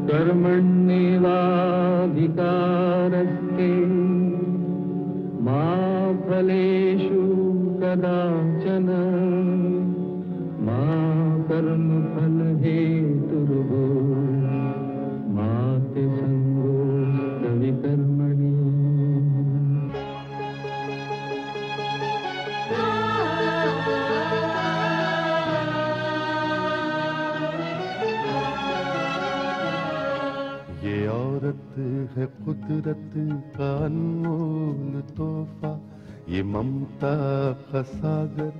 कर्मण्येवाधिकारस्ते मा फलेषु कदाचन मा कर्मफलहेतुर्भो मा ते संगोऽस्त्वविकर्मणि। ये औरत है कुदरत का अनमोल तोहफा, ये ममता का सागर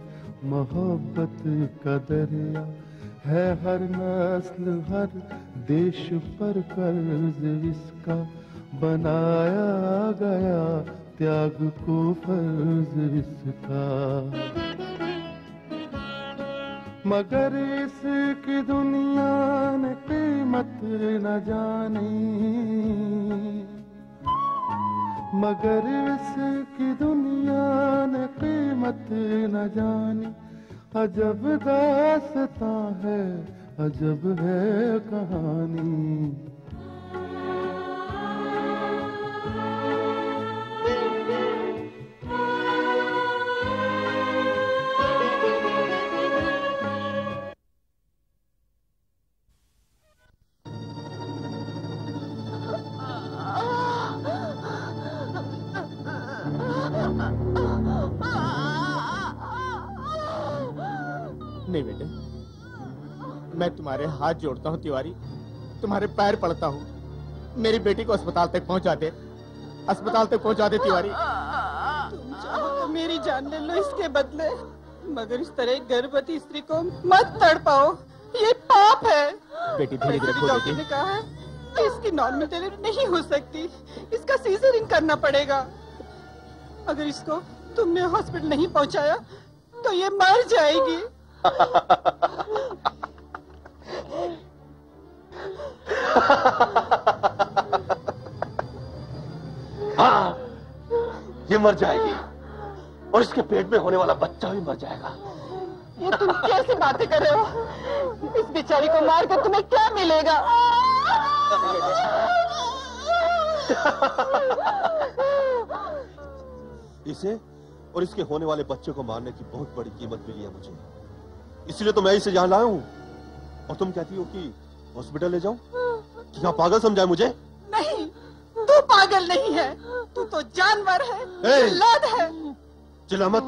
मोहब्बत का दरिया है, हर नस्ल हर देश पर कर्ज इसका बनाया गया, त्याग को फर्ज इसका। मगर इसकी दुनिया ने कीमत न जानी, मगर इसकी दुनिया ने कीमत न जानी। अजब दास्तां है, अजब है कहानी। नहीं बेटे, मैं तुम्हारे हाथ जोड़ता हूँ तिवारी, तुम्हारे पैर पड़ता हूँ। मेरी बेटी को अस्पताल तक पहुँचा दे, अस्पताल तक पहुँचा दे तिवारी। तुम चाहो तो मेरी जान ले लो इसके बदले, मगर इस तरह गर्भवती स्त्री को मत तड़पाओ, ये पाप है। बेटी धीरे धीरे बोलो। डॉक्टर ने कहा है कि इसकी नॉर्मल डिलीवरी नहीं हो सकती, इसका सीजरिंग करना पड़ेगा। अगर इसको तुमने हॉस्पिटल नहीं पहुँचाया तो ये मर जाएगी। हाँ, ये मर जाएगी और इसके पेट में होने वाला बच्चा भी मर जाएगा। ये तुम कैसी बातें कर रहे हो? इस बेचारी को मारकर तुम्हें क्या मिलेगा? इसे और इसके होने वाले बच्चे को मारने की बहुत बड़ी कीमत मिली है मुझे, इसलिए तो मैं इसे यहाँ लाया हूँ। और तुम कहती हो कि हॉस्पिटल ले जाऊं? क्या पागल समझा है मुझे? नहीं, तू पागल नहीं है, तू तो जानवर है, जिल्लाद है। चिल्ला मत,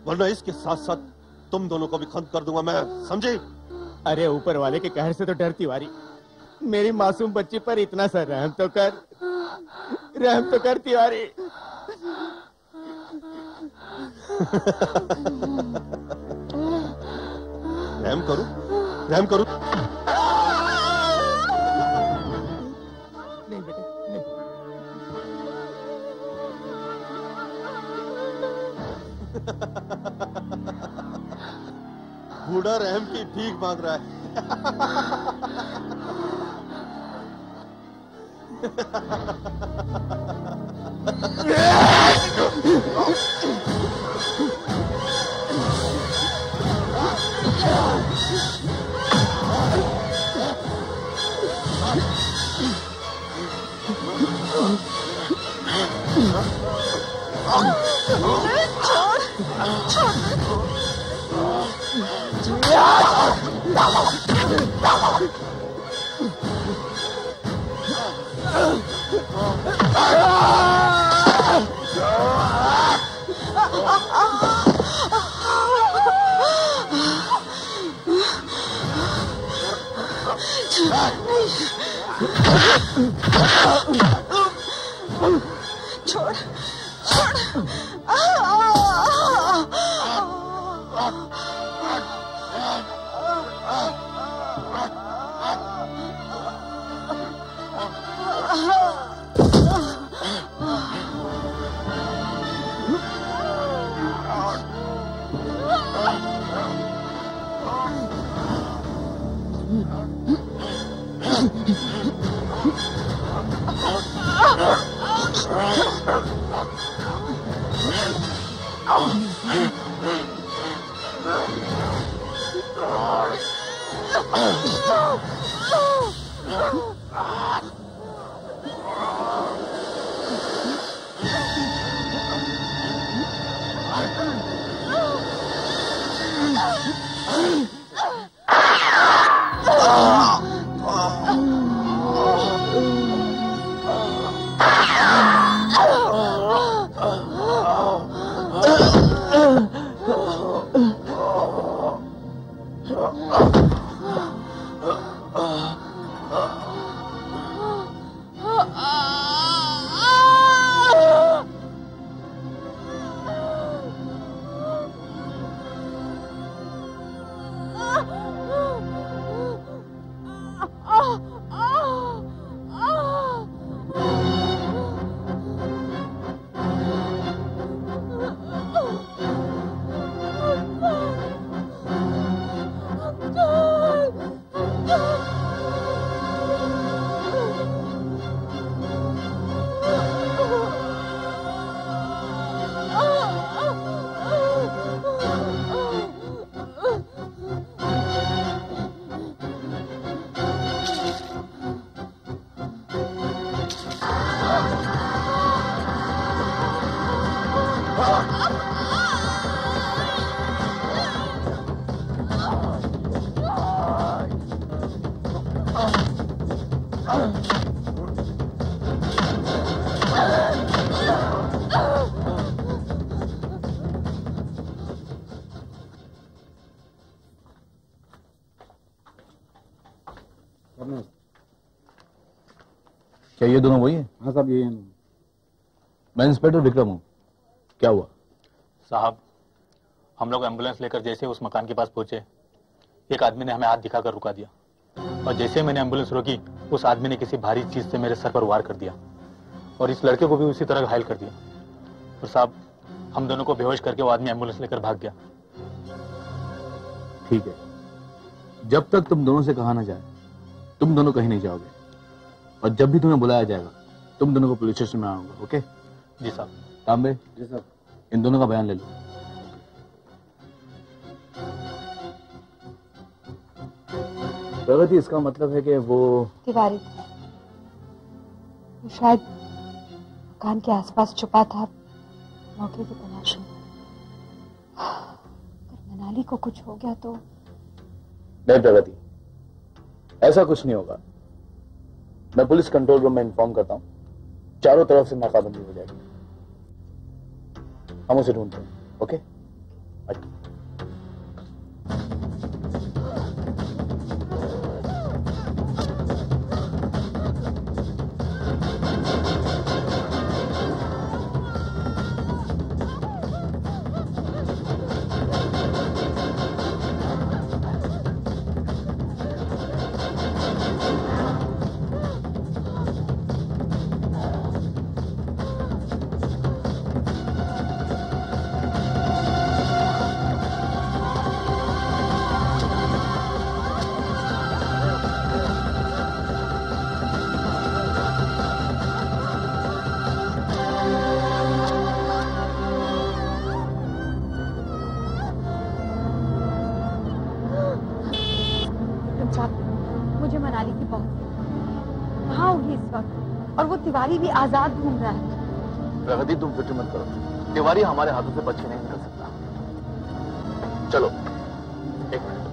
वरना इसके साथ साथ तुम दोनों को भी खत्म कर दूंगा मैं, समझी? अरे ऊपर वाले के कहर से तो डर तिवारी, मेरी मासूम बच्ची पर इतना सा रहम तो कर, रहम तो कर तिवारी। रहम करूं, रहम करूं? नहीं बेटे, नहीं। बूढ़ा रहम की भीख मांग रहा है। छोड़, छोड़। क्या ये दोनों वही हैं? हाँ साहब यही है। मैं इंस्पेक्टर विक्रम हूँ। क्या हुआ? साहब, हम लोग एम्बुलेंस लेकर जैसे उस मकान के पास पहुंचे, एक आदमी ने हमें हाथ दिखाकर रुका दिया और जैसे मैंने एम्बुलेंस रोकी, उस आदमी ने किसी भारी चीज से मेरे सर पर वार कर दिया और इस लड़के को भी उसी तरह घायल कर दिया। और साहब, हम दोनों को बेहोश करके वो आदमी एम्बुलेंस लेकर भाग गया। ठीक है, जब तक तुम दोनों से कहा ना जाए तुम दोनों कहीं नहीं जाओगे और जब भी तुम्हें बुलाया जाएगा तुम दोनों को पुलिस स्टेशन में आओगे। ओके? जी साहब। तांबे, जी साहब। इन दोनों का बयान ले लो। प्रगति, इसका मतलब है कि वो तिवारी वो शायद मकान के आसपास छुपा था, मौके की तलाश में। अगर मनाली को कुछ हो गया तो? नहीं प्रगति, ऐसा कुछ नहीं होगा। मैं पुलिस कंट्रोल रूम में इन्फॉर्म करता हूँ, चारों तरफ से नाकाबंदी हो जाएगी। हम उसे ढूंढते हैं। ओके? मुझे मनाली की बहुत कहाँ होगी इस वक्त, और वो तिवारी भी आजाद घूम रहा है। प्रगति, तुम फिक्र मत करो, तिवारी हमारे हाथों से बच के नहीं निकल सकता। चलो, एक minute.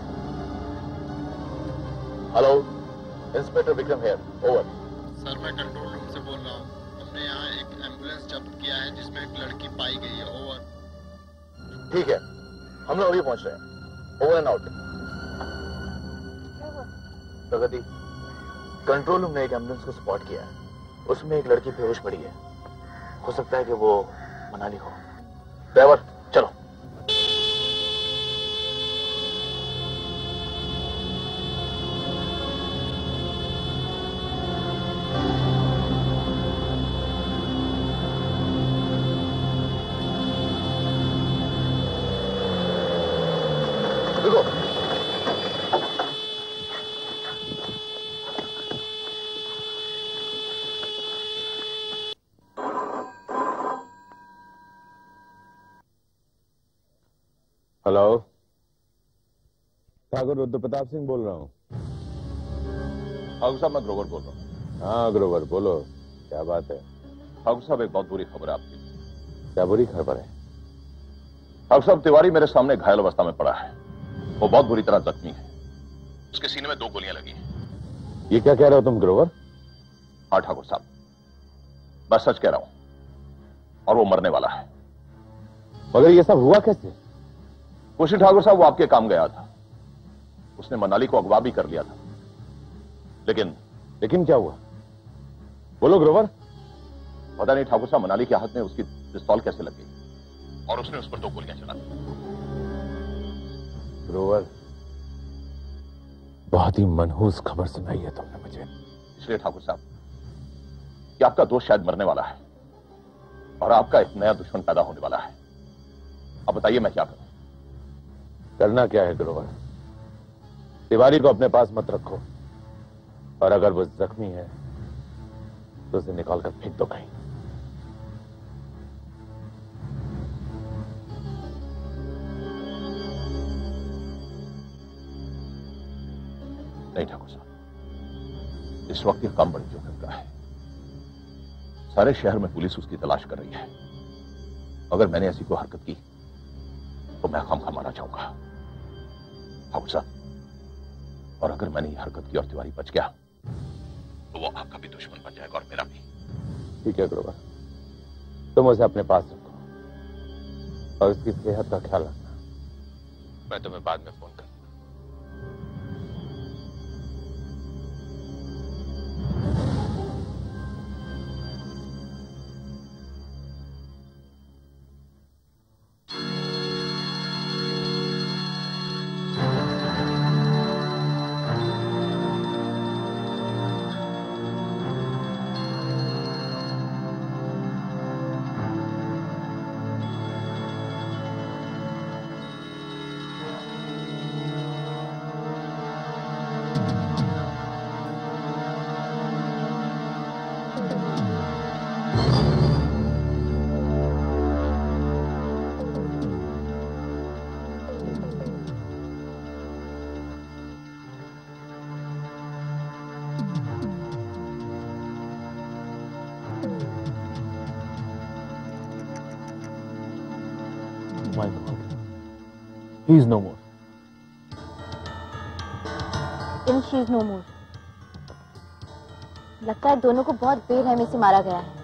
Hello, inspector Vikram here, over. Sir, मैं कंट्रोल रूम से बोल रहा हूँ। हमने यहाँ एक एम्बुलेंस जब्त किया है जिसमें एक लड़की पाई गई है। ओवर। ठीक है, हम लोग अभी पहुंच रहे हैं। Over and out. Pragati, control room ने एक एम्बुलेंस को स्पॉट किया है, उसमें एक लड़की बेहोश पड़ी है। हो सकता है कि वो मनाली हो। ड्राइवर, चलो। रुको। हेलो, ठाकुर रुद्र प्रताप सिंह बोल रहा हूँ। ठाकुर साहब, मैं ग्रोवर बोल रहा हूँ। हाँ ग्रोवर, बोलो, क्या बात है? ठाकुर साहब, एक बहुत बुरी खबर है आपकी। क्या बुरी खबर है? ठाकुर साहब, तिवारी मेरे सामने घायल अवस्था में पड़ा है। वो बहुत बुरी तरह जख्मी है। उसके सीने में 2 गोलियां लगी हैं। ये क्या कह रहे हो तुम ग्रोवर? हाँ ठाकुर साहब, मैं सच कह रहा हूं, और वो मरने वाला है। मगर ये सब हुआ कैसे? कुछ ठाकुर साहब, वो आपके काम गया था। उसने मनाली को अगवा भी कर लिया था। लेकिन क्या हुआ? बोलो ग्रोवर। पता नहीं ठाकुर साहब, मनाली के हाथ में उसकी पिस्तौल कैसे लग गई और उसने उस पर 2 गोलियां चला दी। ग्रोवर, बहुत ही मनहूस खबर सुनाई है तुमने मुझे। इसलिए ठाकुर साहब कि आपका दोस्त शायद मरने वाला है और आपका एक नया दुश्मन पैदा होने वाला है। अब बताइए मैं क्या करूं? करना क्या है ग्रोवर? तिवारी को अपने पास मत रखो, और अगर वो जख्मी है तो उसे निकाल कर फेंक दो कहीं। नहीं ठाकुर साहब, इस वक्त यह काम बड़ी जोखिम का है। सारे शहर में पुलिस उसकी तलाश कर रही है। अगर मैंने ऐसी कोई हरकत की तो मैं खामखा मारा जाऊंगा ठाकुर साहब। और अगर मैंने ये हरकत की और तिवारी बच गया तो वो आपका भी दुश्मन बन जाएगा और मेरा भी। ठीक है ग्रोवर, तुम उसे अपने पास रखो और उसकी सेहत का ख्याल रखना। मैं तुम्हें बाद में फोन करूंगा। My God, he is no more. Then she is no more. लगता है दोनों को बहुत बेरहमी से मारा गया है।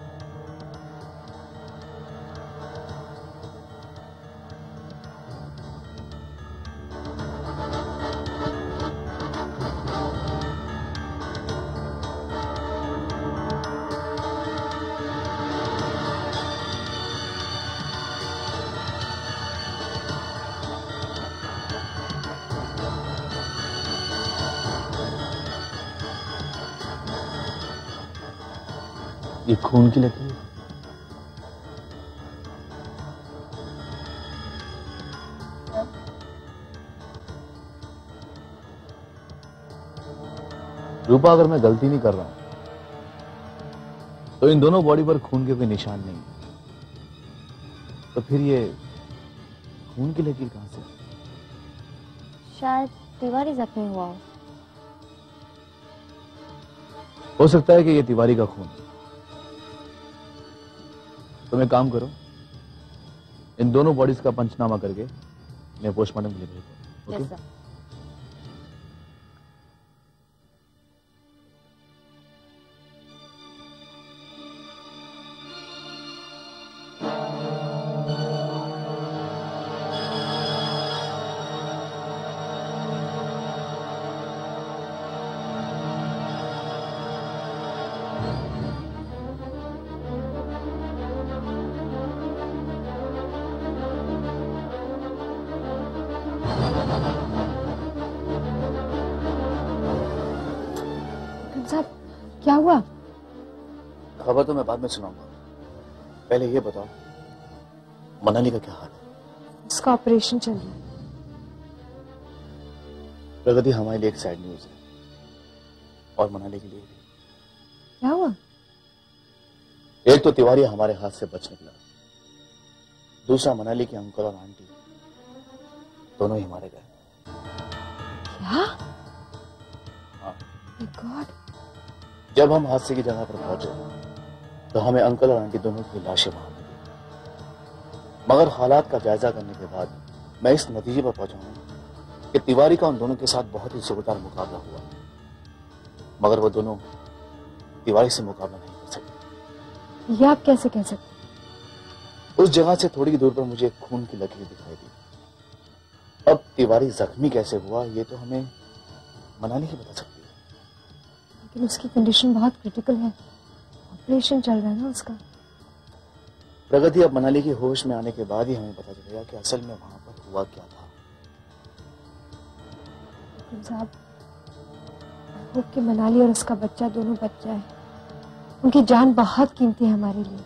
ये खून की लकीर। रूपा, अगर मैं गलती नहीं कर रहा हूं तो इन दोनों बॉडी पर खून के कोई निशान नहीं, तो फिर ये खून की लकीर कहां से? शायद तिवारी जख्मी हुआ हो सकता है कि ये तिवारी का खून। तुम एक काम करो, इन दोनों बॉडीज का पंचनामा करके मैं पोस्टमार्टम के लिए भेज दूं। ओके? साहब, क्या हुआ? खबर तो मैं बाद में सुनाऊंगा, पहले ये बताओ मनाली का क्या हाल है? उसका ऑपरेशन चल रहा है। प्रगति हमारे लिए एक सैड न्यूज है, और मनाली के लिए भी। क्या हुआ? एक तो तिवारी हमारे हाथ से बच निकला, दूसरा मनाली के अंकल और आंटी दोनों ही मारे गए। क्या? हाँ। My God, जब हम हादसे की जगह पर पहुंचे तो हमें अंकल और आंटी दोनों की लाशें वहां मिली। मगर हालात का जायजा करने के बाद मैं इस नतीजे पर पहुंचा हूं कि तिवारी का उन दोनों के साथ बहुत ही जोरदार मुकाबला हुआ, मगर वो दोनों तिवारी से मुकाबला नहीं कर सके। ये आप कैसे कह सकते? उस जगह से थोड़ी दूर पर मुझे खून की लकीर दिखाई दी। अब तिवारी जख्मी कैसे हुआ ये तो हमें मनाली ही बता सकती है। लेकिन उसकी कंडीशन बहुत क्रिटिकल है, ऑपरेशन चल रहा है ना उसका। प्रगति, अब मनाली की होश में आने के बाद ही हमें पता चलेगा कि असल में वहां पर हुआ क्या था। साहब, होप कि मनाली और उसका बच्चा दोनों बच जाए। उनकी जान बहुत कीमती है हमारे लिए।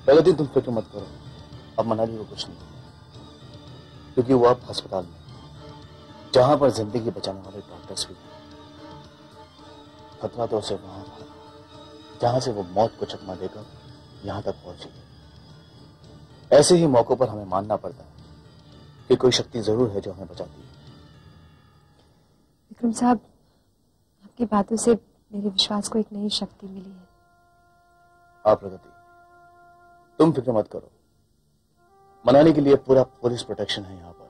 प्रगति, तुम फिक्र मत करो, अब मनाली को कुछ नहीं, क्योंकि वो अब अस्पताल में, जहां पर जिंदगी बचाने वाले डॉक्टर्स भी हैं। खतरा तो उसे वहां था जहां से वो मौत को चकमा देकर यहां तक पहुंची। ऐसे ही मौकों पर हमें मानना पड़ता है कि कोई शक्ति जरूर है जो हमें बचाती है। विक्रम साहब, आपकी बातों से मेरे विश्वास को एक नई शक्ति मिली है। आप प्रगति, तुम फिक्र मत करो, मनाली के लिए पूरा पुलिस प्रोटेक्शन है यहां पर।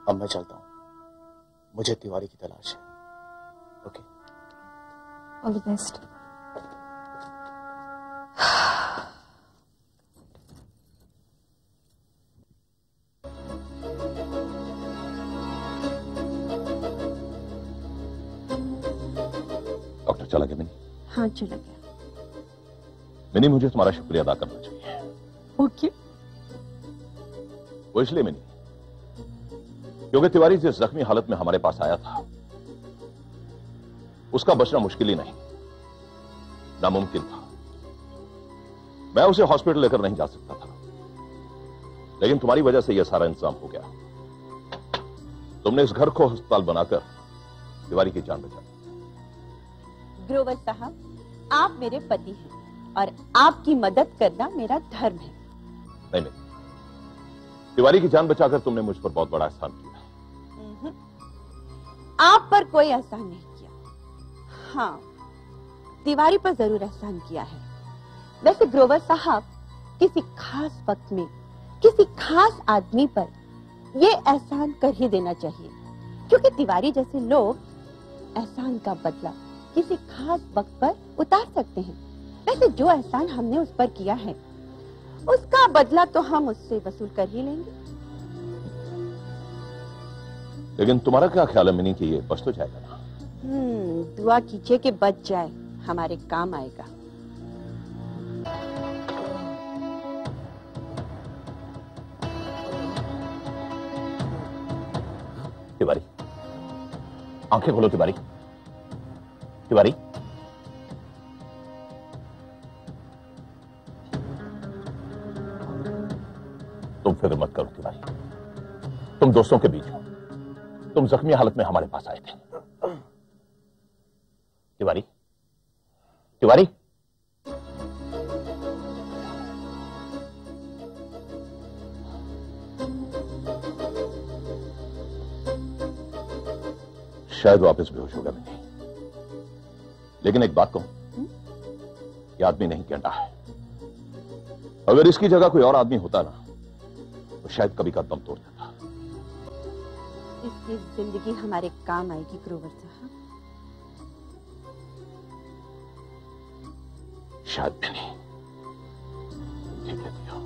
अब मैं चलता हूं, मुझे तिवारी की तलाश है। Okay, all the best. Doctor चला गया मिनी? हाँ, चला गया। मिनी, मुझे तुम्हारा शुक्रिया अदा करना चाहिए। ओके। वो इसलिए मिनी क्योंकि तिवारी जिस जख्मी हालत में हमारे पास आया था उसका बचना मुश्किल ही नहीं, नामुमकिन था। मैं उसे हॉस्पिटल लेकर नहीं जा सकता था, लेकिन तुम्हारी वजह से यह सारा इंतजाम हो गया। तुमने इस घर को अस्पताल बनाकर तिवारी की जान बचा दी। ग्रोवर साहब, आप मेरे पति हैं और आपकी मदद करना मेरा धर्म है। नहीं, तिवारी की जान बचाकर तुमने मुझ पर बहुत बड़ा एहसान किया है। आप पर कोई एहसान नहीं किया। हाँ, तिवारी पर जरूर एहसान किया है। वैसे ग्रोवर साहब, किसी खास वक्त में किसी खास आदमी पर यह एहसान कर ही देना चाहिए, क्योंकि तिवारी जैसे लोग एहसान का बदला किसी खास वक्त पर उतार सकते हैं। वैसे जो एहसान हमने उस पर किया है उसका बदला तो हम उससे वसूल कर ही लेंगे। लेकिन तुम्हारा क्या ख्याल है मिनी कि ये बच तो जाएगा ना? दुआ कीजिए कि बच जाए, हमारे काम आएगा। तिवारी, आंखें खोलो तिवारी। तिवारी, तुम फिक्र मत करो तिवारी, तुम दोस्तों के बीच हो। तुम जख्मी हालत में हमारे पास आए थे। तिवारी, तिवारी, शायद वापस बेहोश होगा नहीं, लेकिन एक बात कहूं, यह आदमी नहीं कहता है। अगर इसकी जगह कोई और आदमी होता ना तो शायद कभी का दम तोड़ देता। इसकी जिंदगी हमारे काम आएगी ग्रोवर साहब। शायद भी नहीं। ठीक है दिया।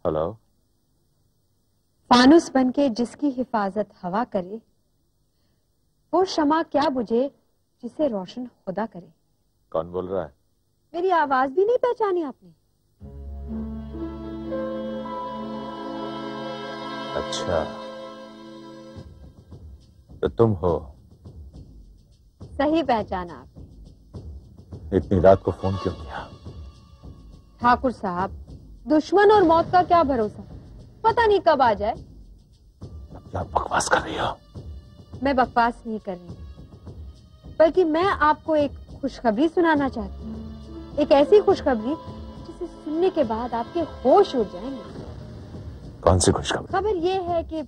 हेलो। फानुस बनके जिसकी हिफाजत हवा करे, वो शमा क्या बुझे जिसे रोशन खुदा करे। कौन बोल रहा है? मेरी आवाज भी नहीं पहचानी आपने? अच्छा, तो तुम हो? सही पहचाना आपने। इतनी रात को फोन क्यों किया? ठाकुर साहब, दुश्मन और मौत का क्या भरोसा, पता नहीं कब आ जाए। क्या बकवास कर रही हो? मैं बकवास नहीं कर रही, बल्कि मैं आपको एक खुशखबरी सुनाना चाहती हूँ। एक ऐसी खुशखबरी जिसे सुनने के बाद आपके होश उड़ जाएंगे। कौन सी खुशखबरी? खबर ये है कि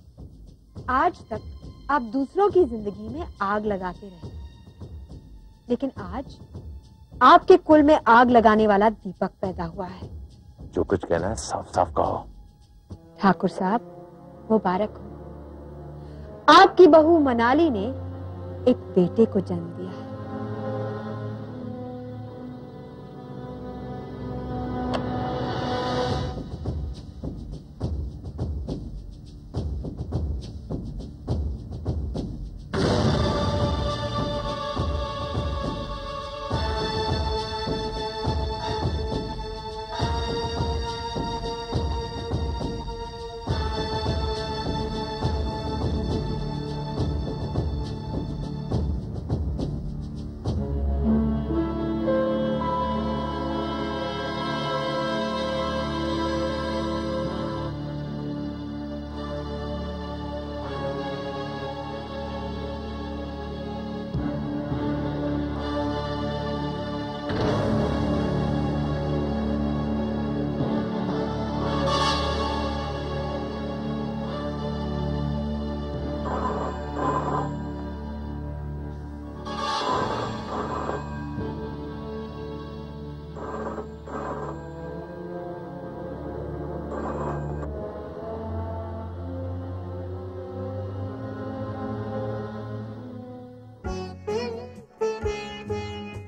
आज तक आप दूसरों की जिंदगी में आग लगाते रहे, लेकिन आज आपके कुल में आग लगाने वाला दीपक पैदा हुआ है। जो कुछ कहना है साफ साफ कहो। ठाकुर साहब, मुबारक हो, आपकी बहू मनाली ने एक बेटे को जन्म दिया है।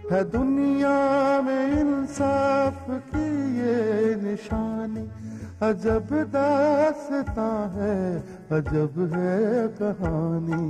है दुनिया में इंसाफ की ये निशानी, अजब दास्तां है, अजब है कहानी।